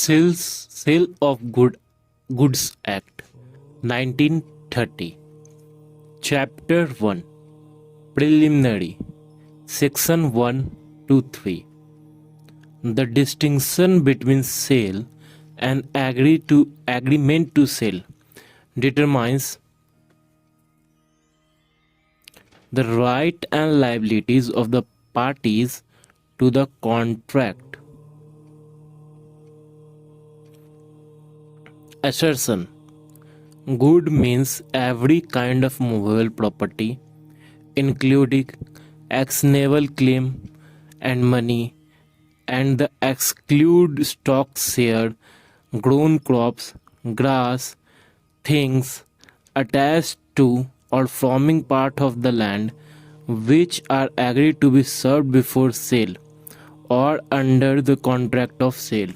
Sale of Goods Act 1930. Chapter 1. Preliminary. Section 1 to 3. The distinction between sale and agreement to sell determines the right and liabilities of the parties to the contract. Assertion. Good means every kind of movable property, including actionable claim and money, and the exclude stock, share, grown crops, grass, things attached to or forming part of the land which are agreed to be served before sale or under the contract of sale.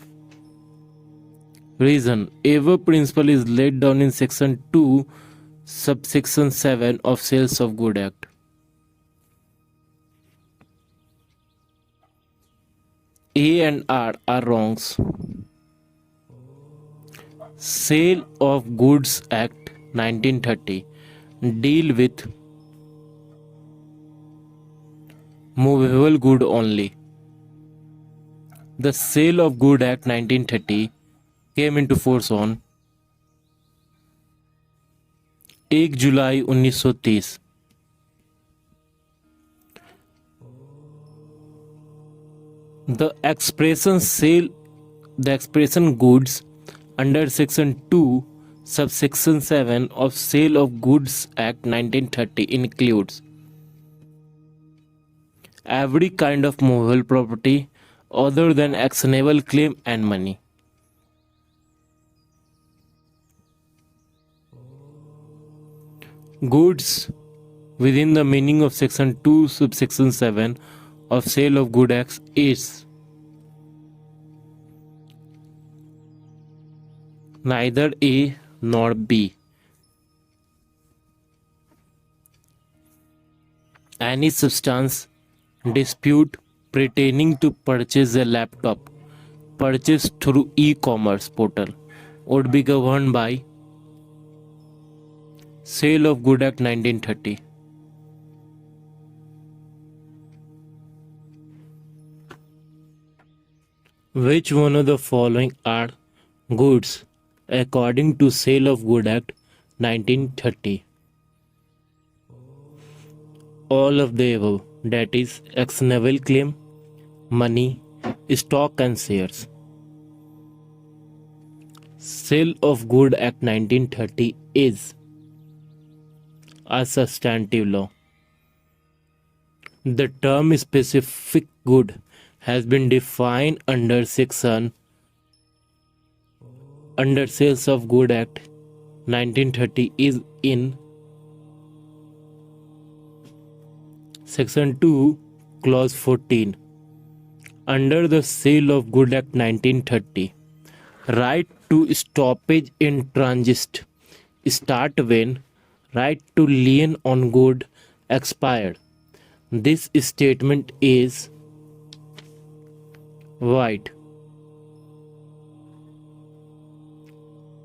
Reason. Above principle is laid down in section 2 subsection 7 of Sales of Good Act. A and R are wrongs. Sale of Goods Act 1930 deal with movable good only. The Sale of Good Act 1930 came into force on 1 July 1930. The expression goods under section 2 subsection 7 of Sale of Goods Act 1930 includes every kind of movable property other than actionable claim and money. Goods within the meaning of section 2 subsection 7 of Sale of Good Acts is neither A nor B. Any substance dispute pertaining to purchase a laptop purchased through e-commerce portal would be governed by Sale of Good Act 1930. Which one of the following are goods according to Sale of Good Act 1930? All of the above, that is actionable claim, money, stock and shares. Sale of Good Act 1930 is a substantive law. The term specific good has been defined under Sales of Good Act 1930 is in section 2 clause 14. Under the Sale of Good Act 1930, right to stoppage in transit start when right to lien on good expired. This statement is void.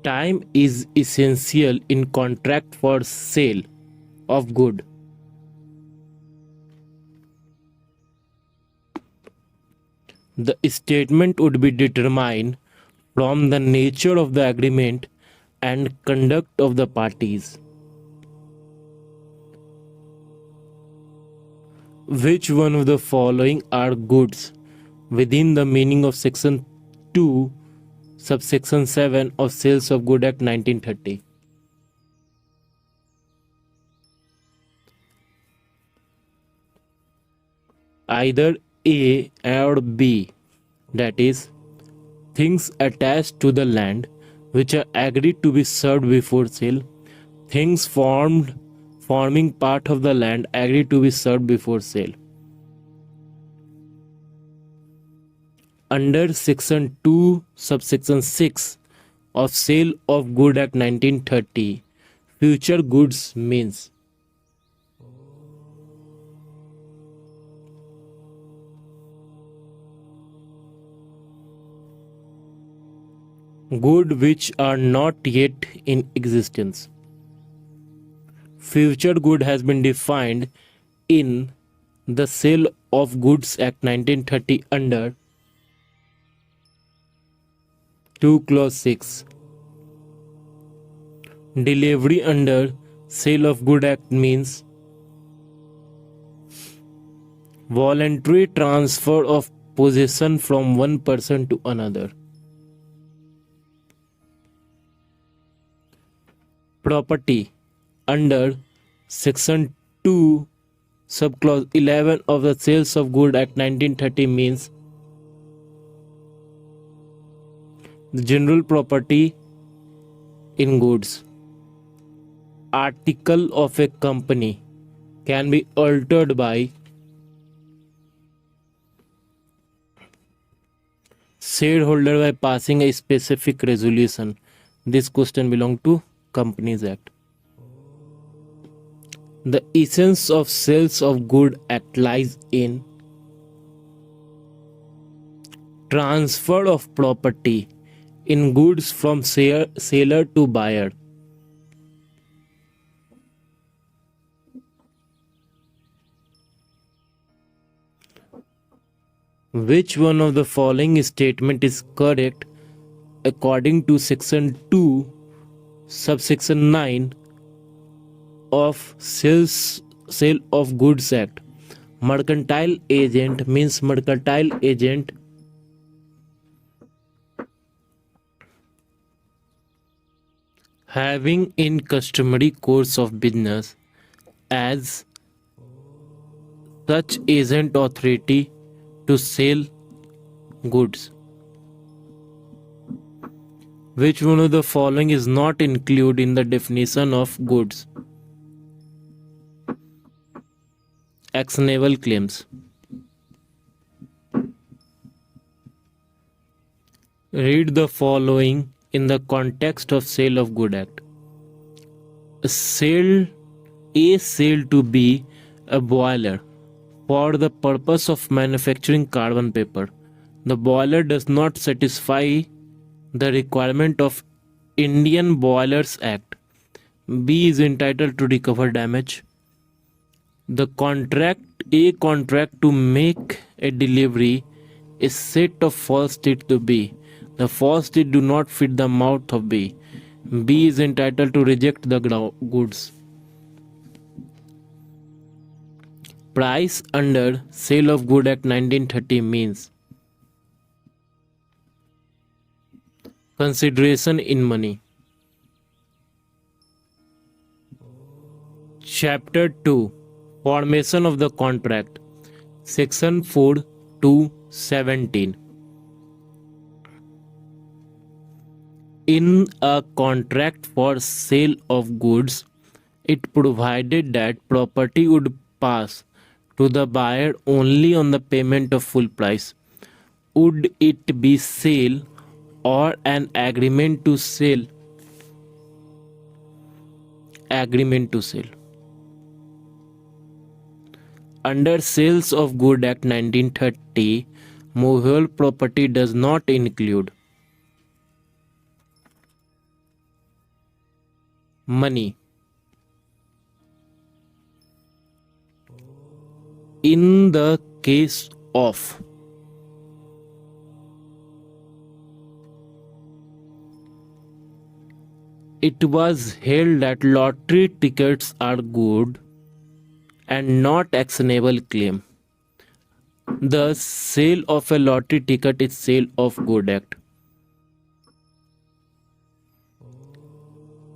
Time is essential in contract for sale of good. The statement would be determined from the nature of the agreement and conduct of the parties. Which one of the following are goods within the meaning of section 2 subsection 7 of Sales of Good Act 1930? Either A or B, that is things attached to the land which are agreed to be served before sale, things forming part of the land agreed to be served before sale. Under section 2 subsection 6 of Sale of Good Act 1930, future goods means Goods which are not yet in existence. Future good has been defined in the Sale of Goods Act 1930 under 2 clause 6. Delivery under Sale of Good Act means voluntary transfer of possession from one person to another. Property under section 2 subclause 11 of the Sales of Good Act 1930 means the general property in goods. Article of a company can be altered by shareholder by passing a specific resolution. This question belongs to Companies Act. The essence of Sales of Good Act lies in transfer of property in goods from seller to buyer. Which one of the following statement is correct according to section 2 subsection 9 of Sale of Goods Act? Mercantile agent means mercantile agent having in customary course of business as such agent authority to sell goods. Which one of the following is not included in the definition of goods? Actionable claims. Read the following in the context of Sale of Good Act. A sale to be a boiler for the purpose of manufacturing carbon paper. The boiler does not satisfy the requirement of Indian Boilers Act. B is entitled to recover damage. A contract to make a delivery is set of false teeth to B. The false teeth do not fit the mouth of B. B is entitled to reject the goods. Price under Sale of Good Act 1930 means consideration in money. Chapter 2 Formation of the Contract, Section 4 to 17. In a contract for sale of goods, it provided that property would pass to the buyer only on the payment of full price. Would it be sale or an agreement to sell? Agreement to sell. Under Sales of Good Act 1930, movable property does not include money. In the case of it was held that lottery tickets are good and not actionable claim. The sale of a lottery ticket is Sale of Good Act.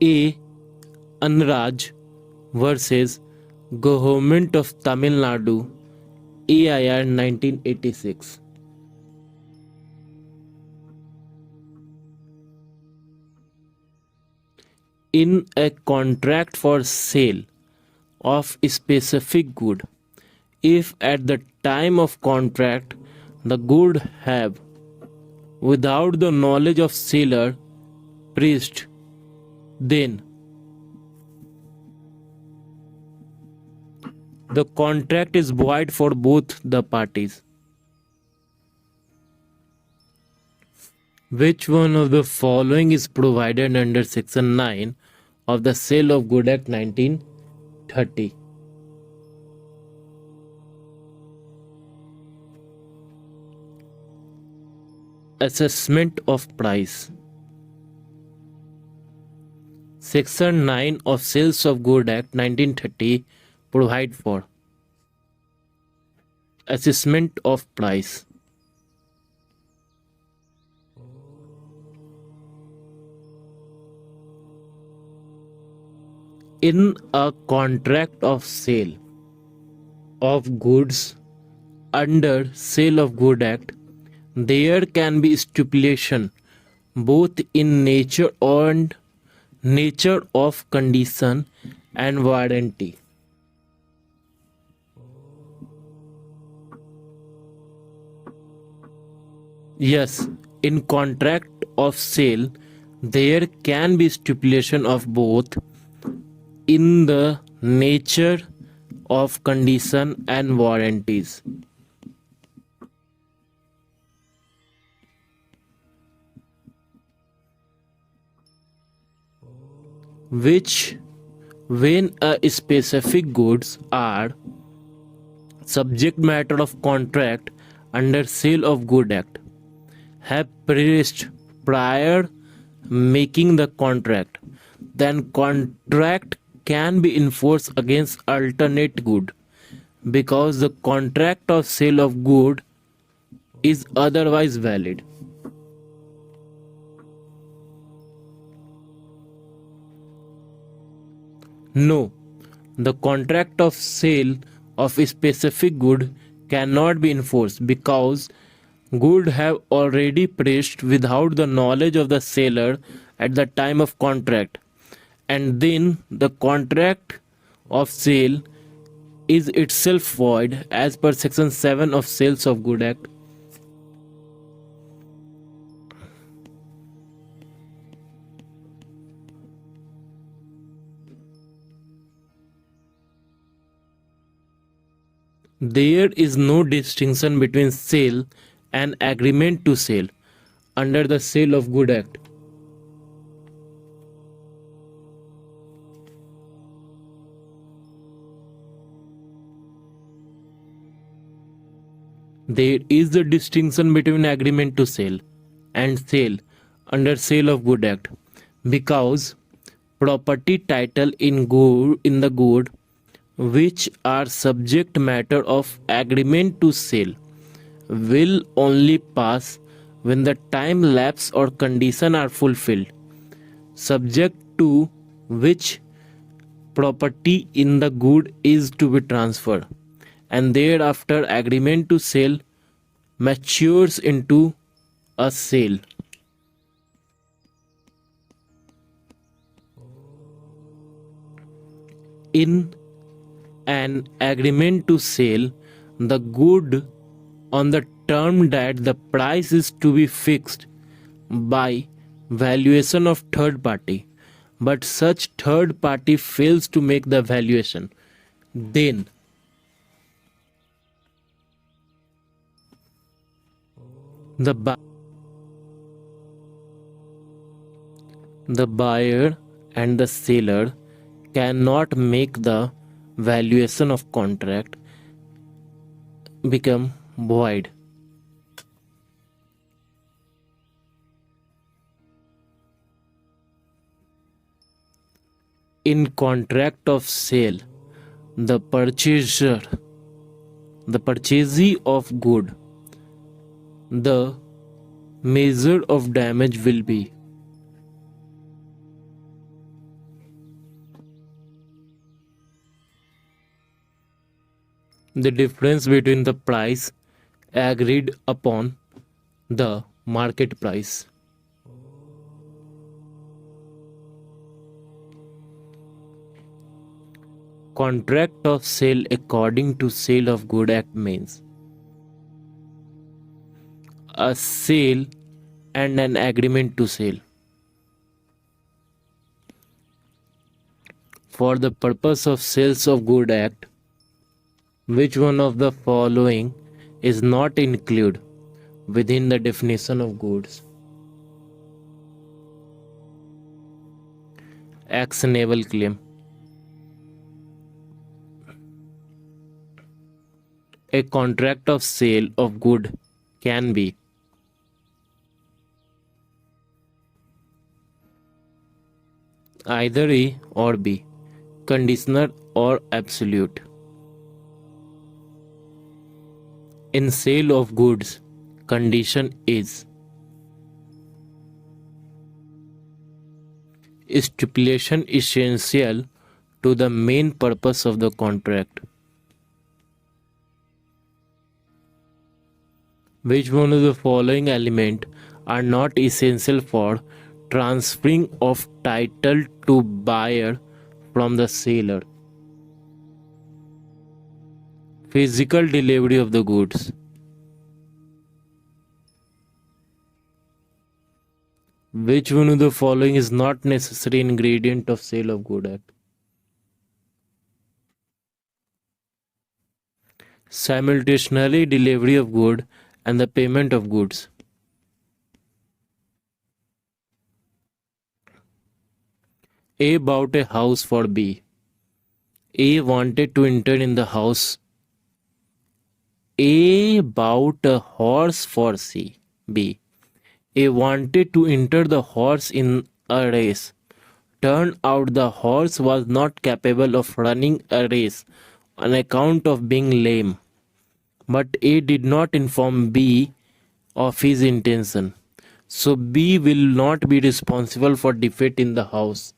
A. Anraj versus Government of Tamil Nadu, AIR 1986. In a contract for sale of a specific good, if at the time of contract the good have, without the knowledge of seller, priest, then the contract is void for both the parties. Which one of the following is provided under Section 9 of the Sale of Goods Act 1930? Assessment of price. Section 9 of Sales of Goods Act 1930 provide for assessment of price. In a contract of sale of goods under Sale of Goods Act, there can be stipulation both in nature and nature of condition and warranty. Yes, in contract of sale, there can be stipulation of both in the nature of condition and warranties. Which, when a specific goods are subject matter of contract under Sale of Goods Act, have perished prior making the contract, then contract can be enforced against alternate good, because the contract of sale of good is otherwise valid. No, the contract of sale of a specific good cannot be enforced because good have already perished without the knowledge of the seller at the time of contract, and then the contract of sale is itself void as per section 7 of Sales of Goods Act. There is no distinction between sale and agreement to sale under the Sale of Goods Act. There is a distinction between agreement to sale and sale under Sale of Goods Act because property title in the good which are subject matter of agreement to sale will only pass when the time lapse or condition are fulfilled, subject to which property in the good is to be transferred, and thereafter agreement to sale matures into a sale. In an agreement to sale the good on the term that the price is to be fixed by valuation of third party, but such third party fails to make the valuation, then the buyer and the seller cannot make the valuation of contract become void. In contract of sale, the purchasee of good, the measure of damage will be the difference between the price agreed upon the market price. Contract of sale according to Sale of Goods Act means a sale and an agreement to sale. For the purpose of Sales of Goods Act, which one of the following is not included within the definition of goods? Actionable claim. A contract of sale of good can be either A or B, conditional or absolute. In sale of goods, condition is stipulation essential to the main purpose of the contract. Which one of the following elements are not essential for transferring of title to buyer from the seller? Physical delivery of the goods. Which one of the following is not necessary ingredient of sale of good act? Simultaneously delivery of good and the payment of goods. A bought a house for B. A wanted to enter in the house. A bought a horse for C. B. A wanted to enter the horse in a race. Turned out the horse was not capable of running a race on account of being lame. But A did not inform B of his intention. So B will not be responsible for defeat in the horse.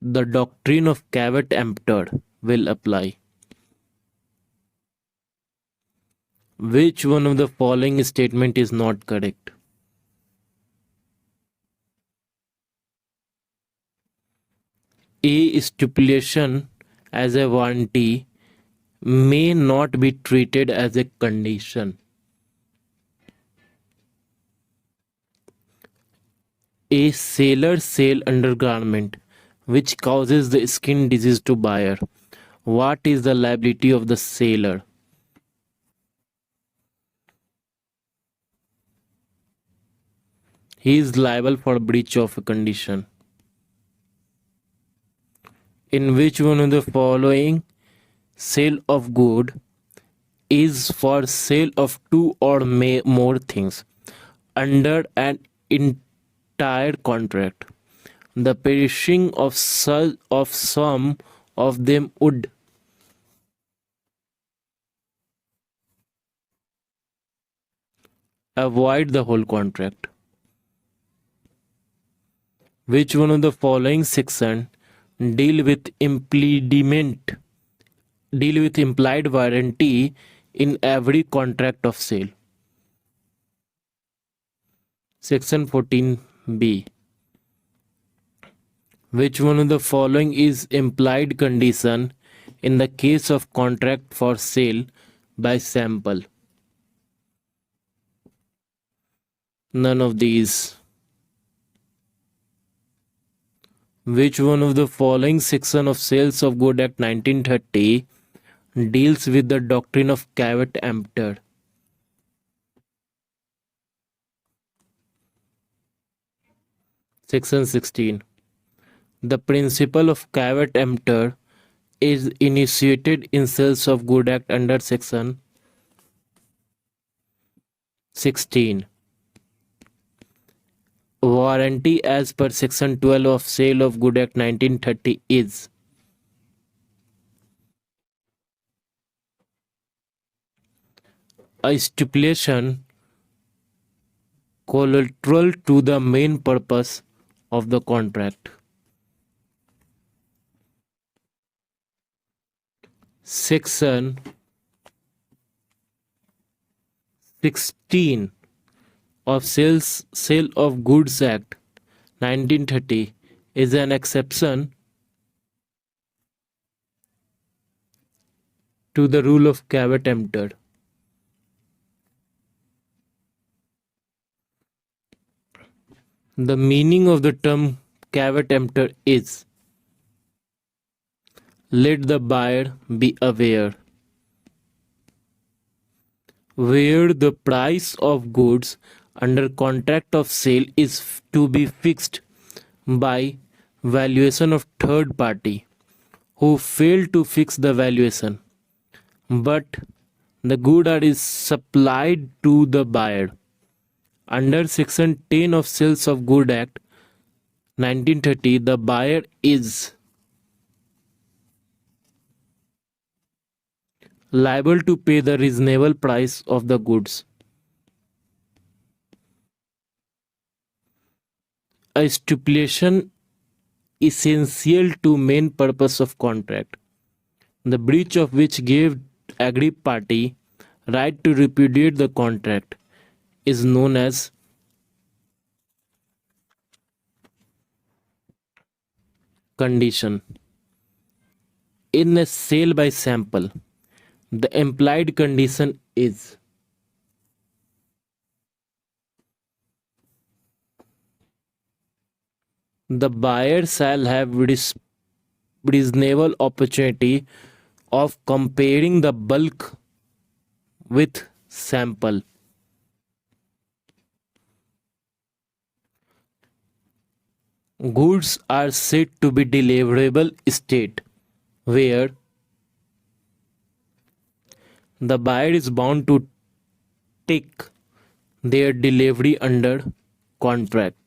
The doctrine of caveat emptor will apply. Which one of the following statement is not correct? A stipulation as a warranty may not be treated as a condition. A seller sell undergarment which causes the skin disease to buyer. What is the liability of the seller? He is liable for breach of a condition. In which one of the following sale of good is for sale of two or more things under an entire contract? The perishing of some of them would avoid the whole contract. Which one of the following section deal with implied warranty in every contract of sale? Section 14b. Which one of the following is implied condition in the case of contract for sale by sample? None of these. Which one of the following section of Sales of Good Act 1930 deals with the doctrine of caveat emptor? Section 16. The principle of caveat emptor is initiated in Sales of Good Act under Section 16. Warranty as per Section 12 of Sale of Good Act 1930 is a stipulation collateral to the main purpose of the contract. Section 16 of Sale of Goods Act 1930 is an exception to the rule of caveat emptor. The meaning of the term caveat emptor is let the buyer be aware where the price of goods under contract of sale is to be fixed by valuation of third party who fail to fix the valuation, but the good is supplied to the buyer. Under Section 10 of Sales of Good Act 1930, the buyer is liable to pay the reasonable price of the goods. A stipulation essential to main purpose of contract, the breach of which gave aggrieved party right to repudiate the contract, is known as condition. In a sale by sample, the implied condition is the buyer shall have reasonable opportunity of comparing the bulk with sample. Goods are said to be deliverable state, where the buyer is bound to take their delivery under contract.